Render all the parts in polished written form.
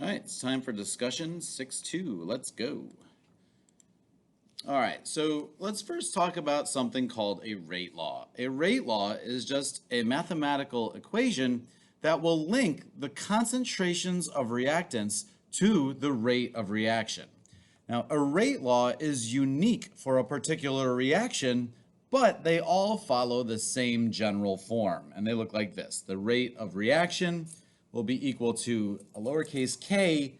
All right, it's time for discussion 6-2. Let's go. All right, so let's first talk about something called a rate law. A rate law is just a mathematical equation that will link the concentrations of reactants to the rate of reaction. Now, a rate law is unique for a particular reaction, but they all follow the same general form, and they look like this. The rate of reaction will be equal to a lowercase k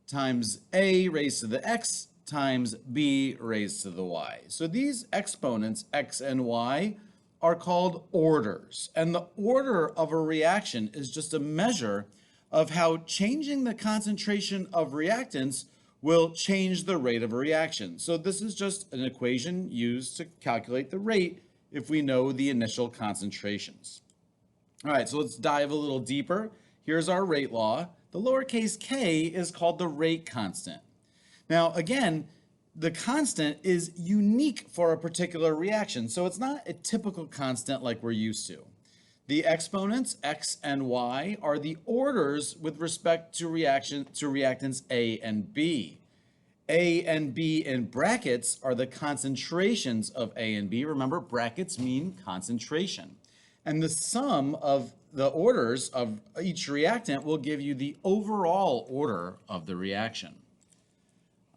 times a raised to the x times b raised to the y. So these exponents, x and y, are called orders. And the order of a reaction is just a measure of how changing the concentration of reactants will change the rate of a reaction. So this is just an equation used to calculate the rate if we know the initial concentrations. All right, so let's dive a little deeper. Here's our rate law. The lowercase k is called the rate constant. Now, again, the constant is unique for a particular reaction, so it's not a typical constant like we're used to. The exponents, x and y, are the orders with respect to reactants A and B. A and B in brackets are the concentrations of A and B. Remember, brackets mean concentration. And the sum of the orders of each reactant will give you the overall order of the reaction.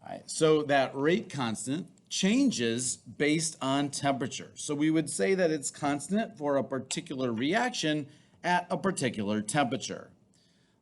All right, so that rate constant changes based on temperature. So we would say that it's constant for a particular reaction at a particular temperature.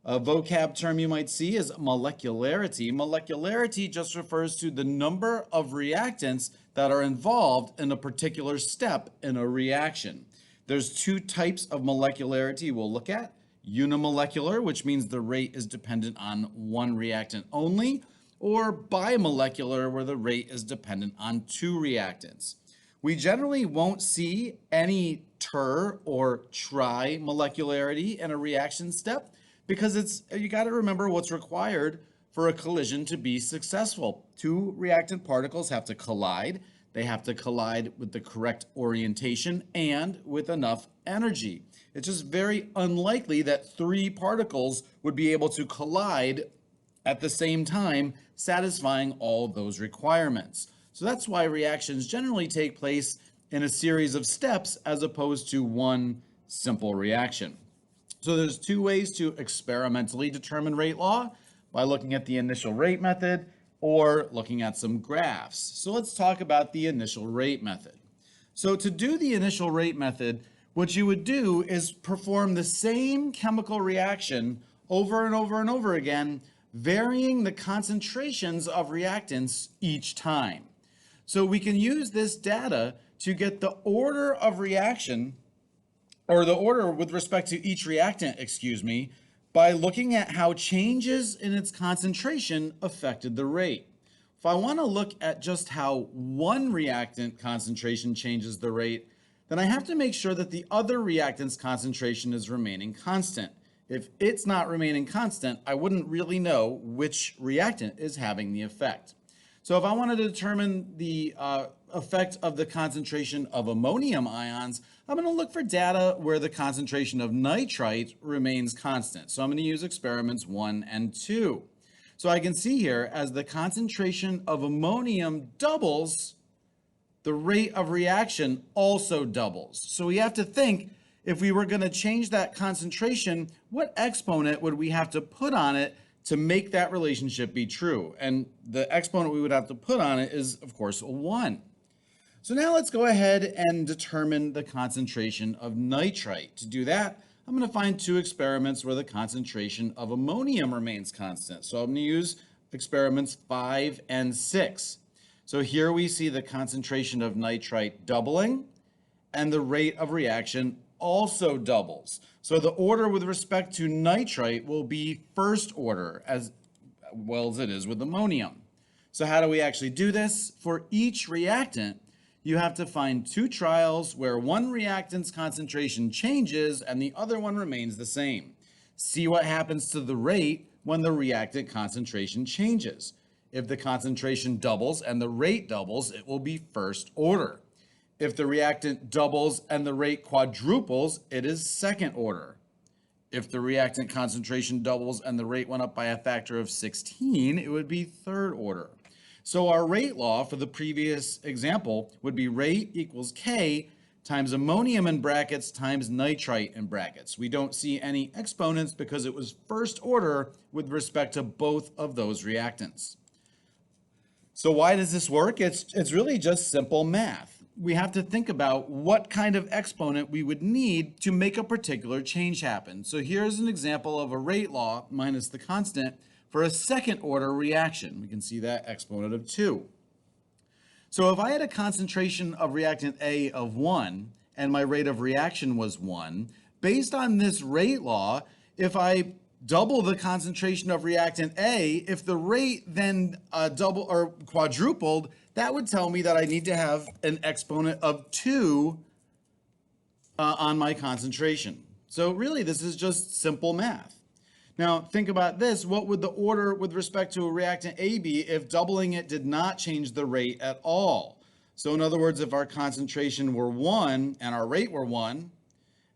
A vocab term you might see is molecularity. Molecularity just refers to the number of reactants that are involved in a particular step in a reaction. There's two types of molecularity we'll look at. Unimolecular, which means the rate is dependent on one reactant only, or bimolecular, where the rate is dependent on two reactants. We generally won't see any ter or tri-molecularity in a reaction step because you got to remember what's required for a collision to be successful. Two reactant particles have to collide. They have to collide with the correct orientation and with enough energy. It's just very unlikely that three particles would be able to collide at the same time, satisfying all those requirements. So that's why reactions generally take place in a series of steps as opposed to one simple reaction. So there's two ways to experimentally determine rate law, by looking at the initial rate method or looking at some graphs. So let's talk about the initial rate method. So to do the initial rate method, what you would do is perform the same chemical reaction over and over and over again, varying the concentrations of reactants each time. So we can use this data to get the order of reaction, or the order with respect to each reactant, by looking at how changes in its concentration affected the rate. If I want to look at just how one reactant concentration changes the rate, then I have to make sure that the other reactant's concentration is remaining constant. If it's not remaining constant, I wouldn't really know which reactant is having the effect. So if I wanted to determine the effect of the concentration of ammonium ions, I'm going to look for data where the concentration of nitrite remains constant. So I'm going to use experiments 1 and 2. So I can see here, as the concentration of ammonium doubles, the rate of reaction also doubles. So we have to think, if we were going to change that concentration, what exponent would we have to put on it to make that relationship be true? And the exponent we would have to put on it is, of course, a 1. So now let's go ahead and determine the concentration of nitrite. To do that, I'm going to find two experiments where the concentration of ammonium remains constant. So I'm going to use experiments 5 and 6. So here we see the concentration of nitrite doubling, and the rate of reaction also doubles. So the order with respect to nitrite will be first order as well as it is with ammonium. So how do we actually do this? For each reactant, you have to find two trials where one reactant's concentration changes and the other one remains the same. See what happens to the rate when the reactant concentration changes. If the concentration doubles and the rate doubles, it will be first order. If the reactant doubles and the rate quadruples, it is second order. If the reactant concentration doubles and the rate went up by a factor of 16, it would be third order. So our rate law for the previous example would be rate equals K times ammonium in brackets times nitrite in brackets. We don't see any exponents because it was first order with respect to both of those reactants. So why does this work? It's really just simple math. We have to think about what kind of exponent we would need to make a particular change happen. So here's an example of a rate law minus the constant for a second order reaction. We can see that exponent of 2. So if I had a concentration of reactant A of 1 and my rate of reaction was 1, based on this rate law, if I double the concentration of reactant A, if the rate then double or quadrupled, that would tell me that I need to have an exponent of 2 on my concentration. So really, this is just simple math. Now, think about this. What would the order with respect to a reactant A be if doubling it did not change the rate at all? So in other words, if our concentration were 1 and our rate were 1,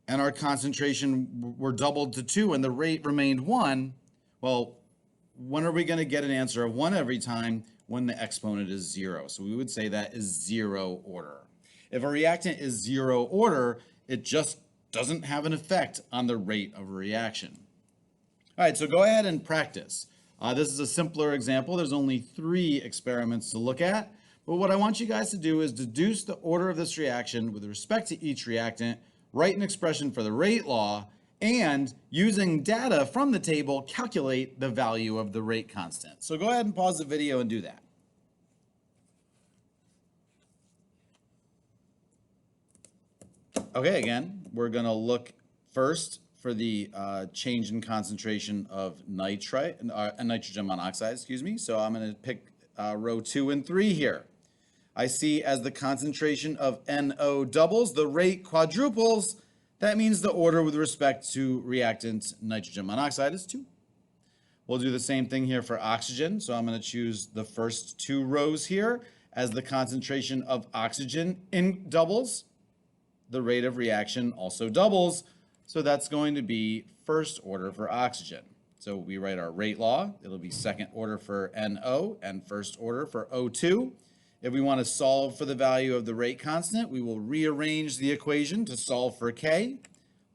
and our concentration were doubled to 2 and the rate remained 1, well, when are we going to get an answer of 1 every time? When the exponent is 0. So we would say that is 0 order. If a reactant is 0 order, it just doesn't have an effect on the rate of a reaction. All right, so go ahead and practice. This is a simpler example. There's only 3 experiments to look at. But what I want you guys to do is deduce the order of this reaction with respect to each reactant, write an expression for the rate law, and using data from the table, calculate the value of the rate constant. So go ahead and pause the video and do that. Okay, again, we're going to look first for the change in concentration of nitrite, nitrogen monoxide, excuse me. So I'm going to pick row 2 and 3 here. I see as the concentration of NO doubles, the rate quadruples. That means the order with respect to reactant nitrogen monoxide is 2. We'll do the same thing here for oxygen. So I'm going to choose the first 2 rows here. As the concentration of oxygen doubles, the rate of reaction also doubles. So that's going to be first order for oxygen. So we write our rate law. It'll be second order for NO and first order for O2. If we want to solve for the value of the rate constant, we will rearrange the equation to solve for K.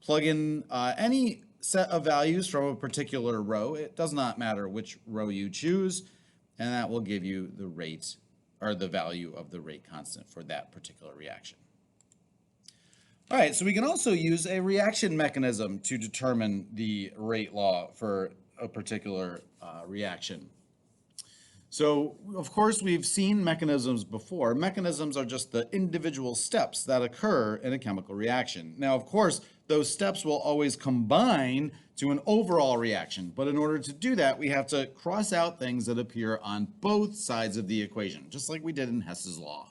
Plug in any set of values from a particular row. It does not matter which row you choose, and that will give you the rate or the value of the rate constant for that particular reaction. All right, so we can also use a reaction mechanism to determine the rate law for a particular reaction. So, of course, we've seen mechanisms before. Mechanisms are just the individual steps that occur in a chemical reaction. Now, of course, those steps will always combine to an overall reaction. But in order to do that, we have to cross out things that appear on both sides of the equation, just like we did in Hess's law.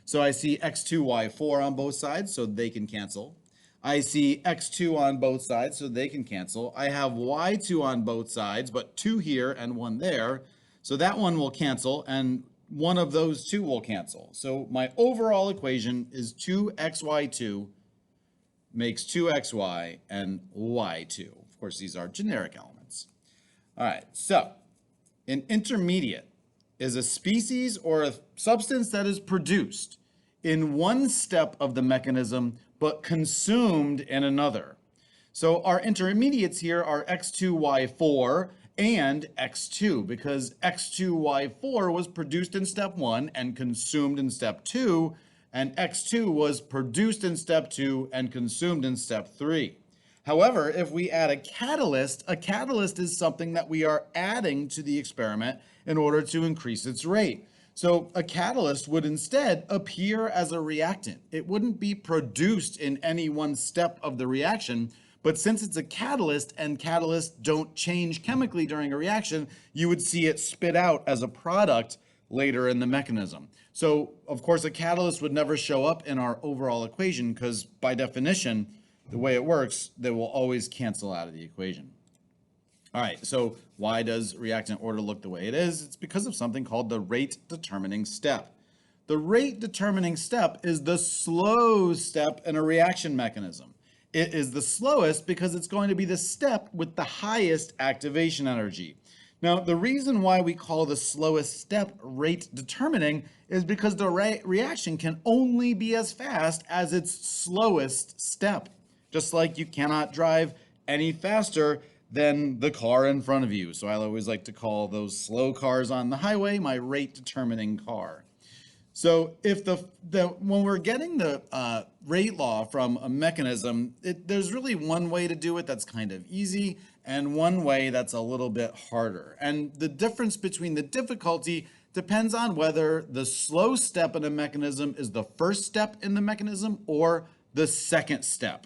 So I see x2y4 on both sides, so they can cancel. I see x2 on both sides, so they can cancel. I have y2 on both sides, but 2 here and 1 there. So that one will cancel, and one of those 2 will cancel. So my overall equation is 2xy2 makes 2xy and y2. Of course, these are generic elements. All right, so an intermediate is a species or a substance that is produced in one step of the mechanism but consumed in another. So our intermediates here are x2y4 and x2, because x2y4 was produced in step 1 and consumed in step 2, and x2 was produced in step 2 and consumed in step 3. However, if we add a catalyst is something that we are adding to the experiment in order to increase its rate. So a catalyst would instead appear as a reactant. It wouldn't be produced in any one step of the reaction, but since it's a catalyst and catalysts don't change chemically during a reaction, you would see it spit out as a product later in the mechanism. So, of course, a catalyst would never show up in our overall equation because, by definition, the way it works, they will always cancel out of the equation. All right, so why does reactant order look the way it is? It's because of something called the rate determining step. The rate determining step is the slow step in a reaction mechanism. it is the slowest because it's going to be the step with the highest activation energy. Now, the reason why we call the slowest step rate determining is because the reaction can only be as fast as its slowest step. Just like you cannot drive any faster than the car in front of you. So I always like to call those slow cars on the highway my rate determining car. So if when we're getting the rate law from a mechanism, there's really one way to do it that's kind of easy and one way that's a little bit harder. And the difference between the difficulty depends on whether the slow step in a mechanism is the first step in the mechanism or the second step.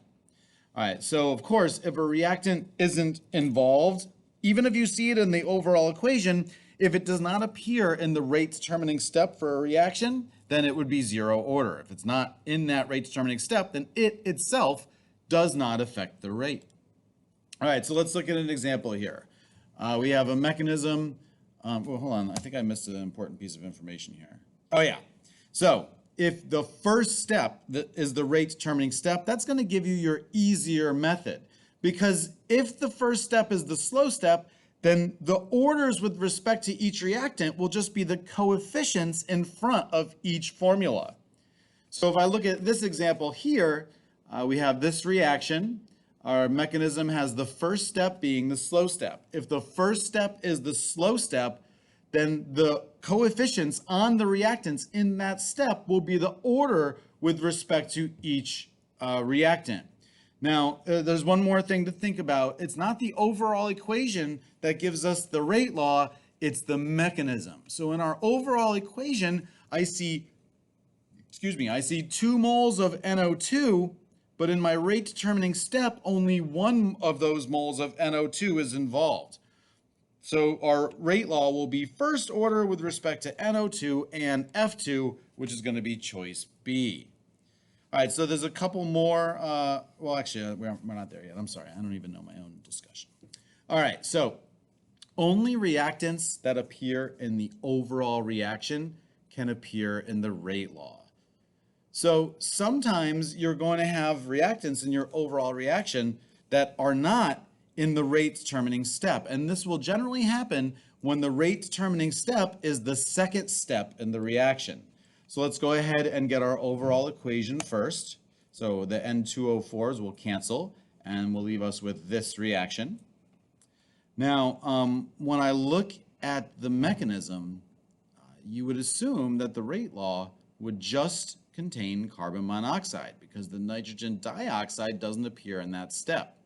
All right, so of course, if a reactant isn't involved, even if you see it in the overall equation, if it does not appear in the rate determining step for a reaction, then it would be zero order. If it's not in that rate determining step, then it itself does not affect the rate. All right, so let's look at an example here. We have a mechanism. Well, hold on, I think I missed an important piece of information here. Oh yeah, so if the first step is the rate determining step, that's going to give you your easier method. Because if the first step is the slow step, then the orders with respect to each reactant will just be the coefficients in front of each formula. So if I look at this example here, we have this reaction. Our mechanism has the first step being the slow step. If the first step is the slow step, then the coefficients on the reactants in that step will be the order with respect to each reactant. Now, there's one more thing to think about. It's not the overall equation that gives us the rate law, it's the mechanism. So in our overall equation, I see 2 moles of NO2, but in my rate determining step, only 1 of those moles of NO2 is involved. So our rate law will be first order with respect to NO2 and F2, which is going to be choice B. All right, so there's a couple more. Well, actually, we're not there yet. I'm sorry. I don't even know my own discussion. All right, so only reactants that appear in the overall reaction can appear in the rate law. So sometimes you're going to have reactants in your overall reaction that are not in the rate determining step. And this will generally happen when the rate determining step is the second step in the reaction. So let's go ahead and get our overall equation first. So the N2O4s will cancel and will leave us with this reaction. Now, when I look at the mechanism, you would assume that the rate law would just contain carbon monoxide because the nitrogen dioxide doesn't appear in that step.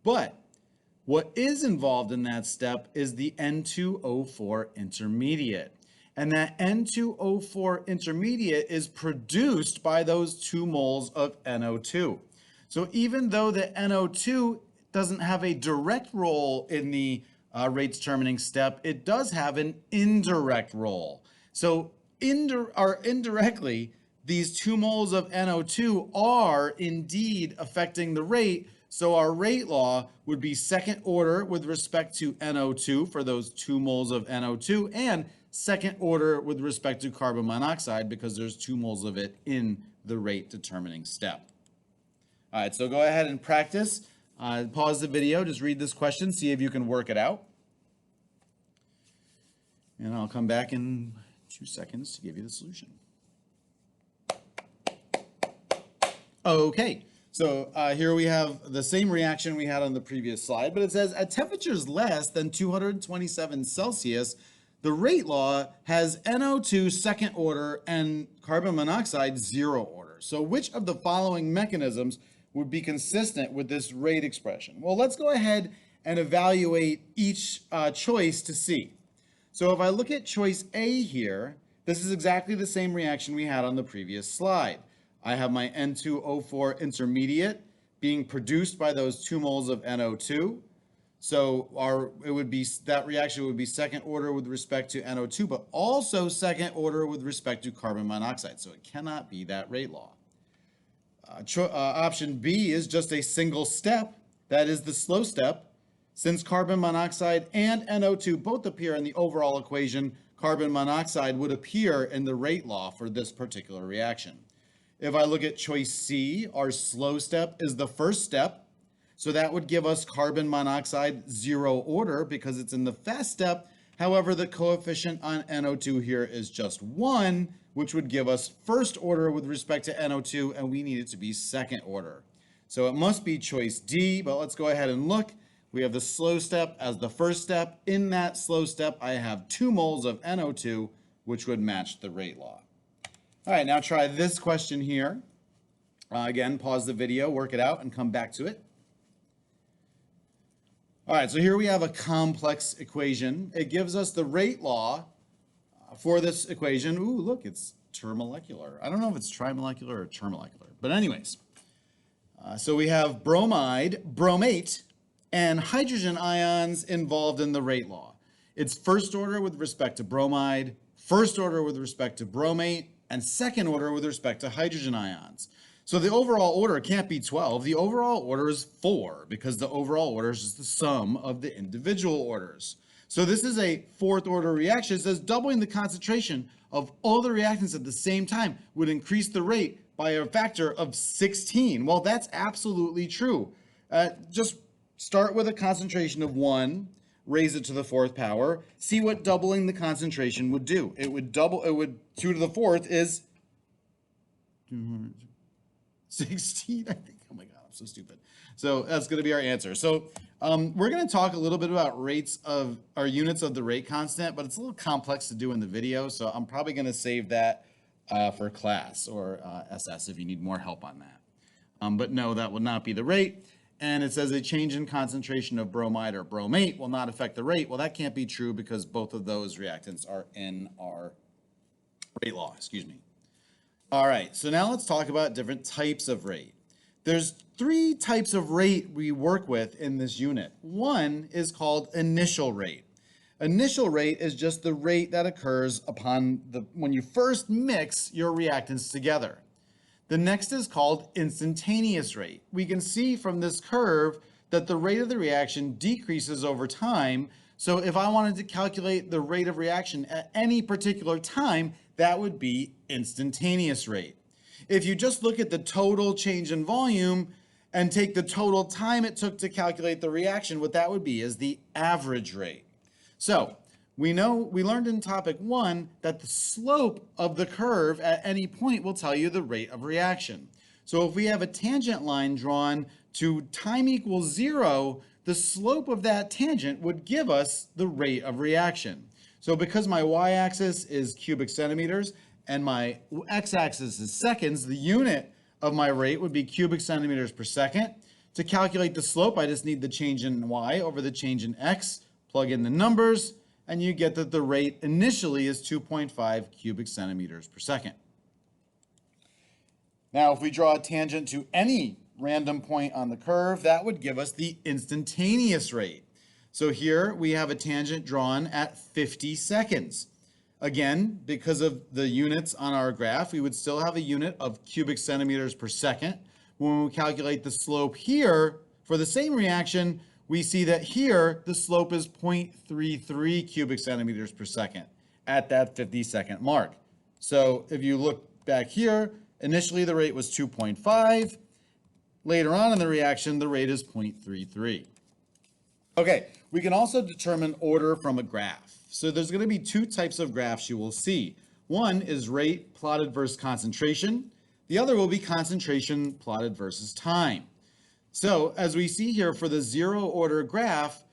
But what is involved in that step is the N2O4 intermediate. And that N2O4 intermediate is produced by those 2 moles of NO2. So even though the NO2 doesn't have a direct role in the rate determining step, it does have an indirect role. So indirectly, these 2 moles of NO2 are indeed affecting the rate. So our rate law would be second order with respect to NO2 for those 2 moles of NO2 and second order with respect to carbon monoxide because there's 2 moles of it in the rate determining step. All right, so go ahead and practice. Pause the video, just read this question, see if you can work it out. And I'll come back in 2 seconds to give you the solution. Okay, so here we have the same reaction we had on the previous slide, but it says at temperatures less than 227 Celsius, the rate law has NO2 second order and carbon monoxide 0 order. So which of the following mechanisms would be consistent with this rate expression? Well, let's go ahead and evaluate each choice to see. So if I look at choice A here, this is exactly the same reaction we had on the previous slide. I have my N2O4 intermediate being produced by those 2 moles of NO2. So that reaction would be second order with respect to NO2, but also second order with respect to carbon monoxide. So it cannot be that rate law. Option B is just a single step. That is the slow step. Since carbon monoxide and NO2 both appear in the overall equation, carbon monoxide would appear in the rate law for this particular reaction. If I look at choice C, our slow step is the first step. So that would give us carbon monoxide 0 order because it's in the fast step. However, the coefficient on NO2 here is just 1, which would give us first order with respect to NO2, and we need it to be second order. So it must be choice D, but let's go ahead and look. We have the slow step as the first step. In that slow step, I have 2 moles of NO2, which would match the rate law. All right, now try this question here. Again, pause the video, work it out, and come back to it. All right, so here we have a complex equation. It gives us the rate law for this equation. Ooh, look, it's termolecular. I don't know if it's trimolecular or termolecular, but anyways. So we have bromide, bromate, and hydrogen ions involved in the rate law. It's first order with respect to bromide, first order with respect to bromate, and second order with respect to hydrogen ions. So the overall order can't be 12. The overall order is 4 because the overall order is just the sum of the individual orders. So this is a fourth order reaction. It says doubling the concentration of all the reactants at the same time would increase the rate by a factor of 16. Well, that's absolutely true. Just start with a concentration of 1, raise it to the 4th power, see what doubling the concentration would do. It would 2 to the 4th is 16, I think. Oh my God, I'm so stupid. So that's going to be our answer. So we're going to talk a little bit about rates of our units of the rate constant, but it's a little complex to do in the video. So I'm probably going to save that for class or SS if you need more help on that. But no, that will not be the rate. And it says a change in concentration of bromide or bromate will not affect the rate. Well, that can't be true because both of those reactants are in our rate law, excuse me. All right, so now let's talk about different types of rate. There's 3 types of rate we work with in this unit. One is called initial rate. Initial rate is just the rate that occurs when you first mix your reactants together. The next is called instantaneous rate. We can see from this curve that the rate of the reaction decreases over time. So if I wanted to calculate the rate of reaction at any particular time, that would be instantaneous rate. If you just look at the total change in volume and take the total time it took to calculate the reaction, what that would be is the average rate. So we learned in topic 1 that the slope of the curve at any point will tell you the rate of reaction. So if we have a tangent line drawn to time equals 0, the slope of that tangent would give us the rate of reaction. So because my y-axis is cubic centimeters and my x-axis is seconds, the unit of my rate would be cubic centimeters per second. To calculate the slope, I just need the change in y over the change in x, plug in the numbers, and you get that the rate initially is 2.5 cubic centimeters per second. Now, if we draw a tangent to any random point on the curve, that would give us the instantaneous rate. So here we have a tangent drawn at 50 seconds. Again, because of the units on our graph, we would still have a unit of cubic centimeters per second. When we calculate the slope here for the same reaction, we see that here the slope is 0.33 cubic centimeters per second at that 50-second mark. So if you look back here, initially the rate was 2.5. Later on in the reaction, the rate is 0.33. Okay, we can also determine order from a graph. So there's going to be 2 types of graphs you will see. One is rate plotted versus concentration. The other will be concentration plotted versus time. So as we see here for the 0 order graph,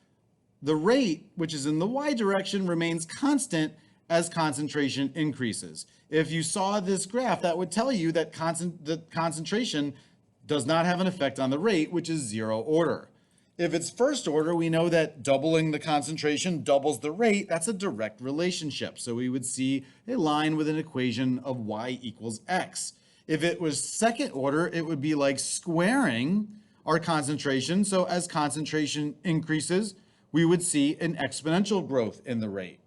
the rate, which is in the y direction, remains constant as concentration increases. If you saw this graph, that would tell you that the concentration does not have an effect on the rate, which is 0 order. If it's first order, we know that doubling the concentration doubles the rate. That's a direct relationship. So we would see a line with an equation of y equals x. If it was second order, it would be like squaring our concentration. So as concentration increases, we would see an exponential growth in the rate.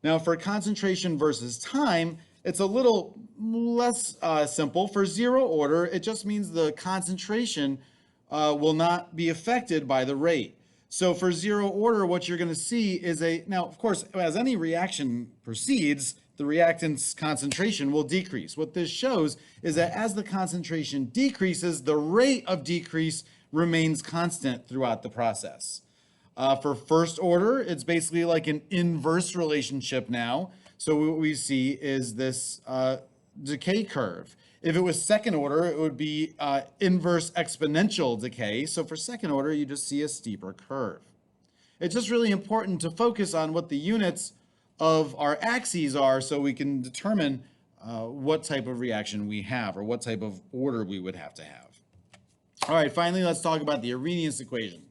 Now for concentration versus time, it's a little less simple. For 0 order, it just means the concentration will not be affected by the rate. So for 0 order, what you're going to see is now, of course, as any reaction proceeds, the reactant's concentration will decrease. What this shows is that as the concentration decreases, the rate of decrease remains constant throughout the process. For first order, it's basically like an inverse relationship now. So what we see is this decay curve. If it was second order, it would be inverse exponential decay. So for second order, you just see a steeper curve. It's just really important to focus on what the units of our axes are so we can determine what type of reaction we have or what type of order we would have to have. All right, finally, let's talk about the Arrhenius equation.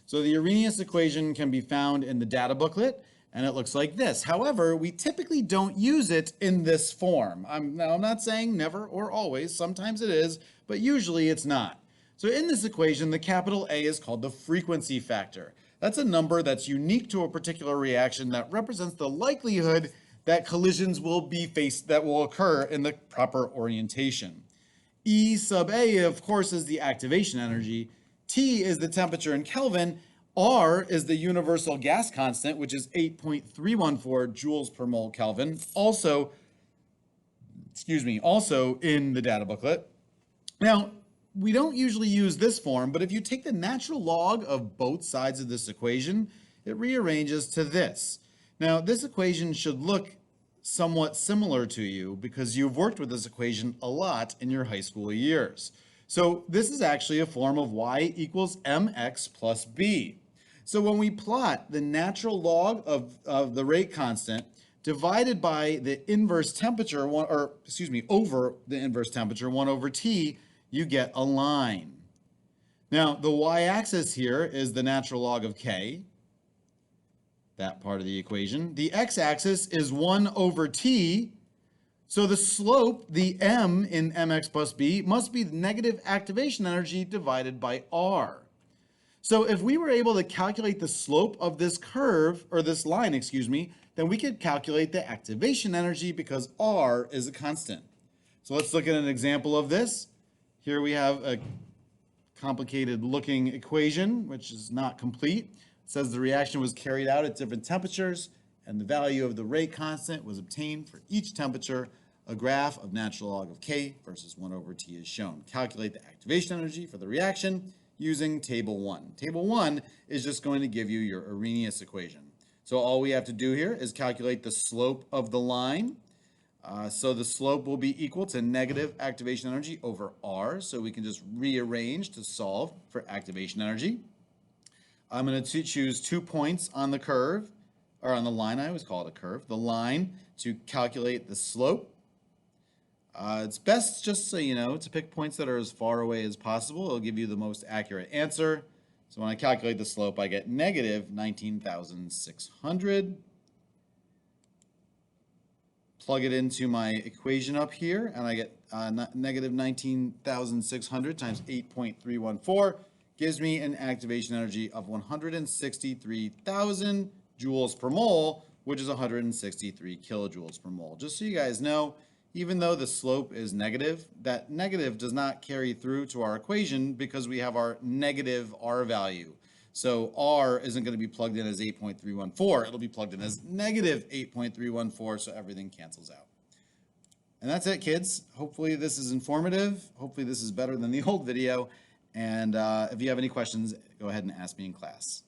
So the Arrhenius equation can be found in the data booklet, and it looks like this. However, we typically don't use it in this form. I'm not saying never or always. Sometimes it is, but usually it's not. So in this equation, the capital A is called the frequency factor. That's a number that's unique to a particular reaction that represents the likelihood that collisions will occur in the proper orientation. E sub A, of course, is the activation energy. T is the temperature in Kelvin. R is the universal gas constant, which is 8.314 joules per mole Kelvin, also in the data booklet. Now, we don't usually use this form, but if you take the natural log of both sides of this equation, it rearranges to this. Now, this equation should look somewhat similar to you because you've worked with this equation a lot in your high school years. So this is actually a form of y equals mx plus b. So when we plot the natural log of the rate constant divided by the inverse temperature, over the inverse temperature, 1 over t, you get a line. Now, the y-axis here is the natural log of k, that part of the equation. The x-axis is 1 over t, so the slope, the m in mx plus b, must be the negative activation energy divided by r. So if we were able to calculate the slope of this curve, or this line, then we could calculate the activation energy because r is a constant. So let's look at an example of this. Here we have a complicated looking equation, which is not complete. It says the reaction was carried out at different temperatures, and the value of the rate constant was obtained for each temperature. A graph of natural log of k versus 1 over t is shown. Calculate the activation energy for the reaction using table 1. Table 1 is just going to give you your Arrhenius equation. So all we have to do here is calculate the slope of the line. So the slope will be equal to negative activation energy over r. So we can just rearrange to solve for activation energy. I'm going to choose 2 points on the curve, or on the line. I always call it a curve. The line to calculate the slope. It's best, just so you know, to pick points that are as far away as possible. It'll give you the most accurate answer. So when I calculate the slope, I get negative 19,600. Plug it into my equation up here, and I get negative 19,600 times 8.314 gives me an activation energy of 163,000 joules per mole, which is 163 kilojoules per mole. Just so you guys know, even though the slope is negative, that negative does not carry through to our equation because we have our negative r value. So r isn't going to be plugged in as 8.314. It'll be plugged in as negative 8.314, so everything cancels out. And that's it, kids. Hopefully this is informative. Hopefully this is better than the old video. And if you have any questions, go ahead and ask me in class.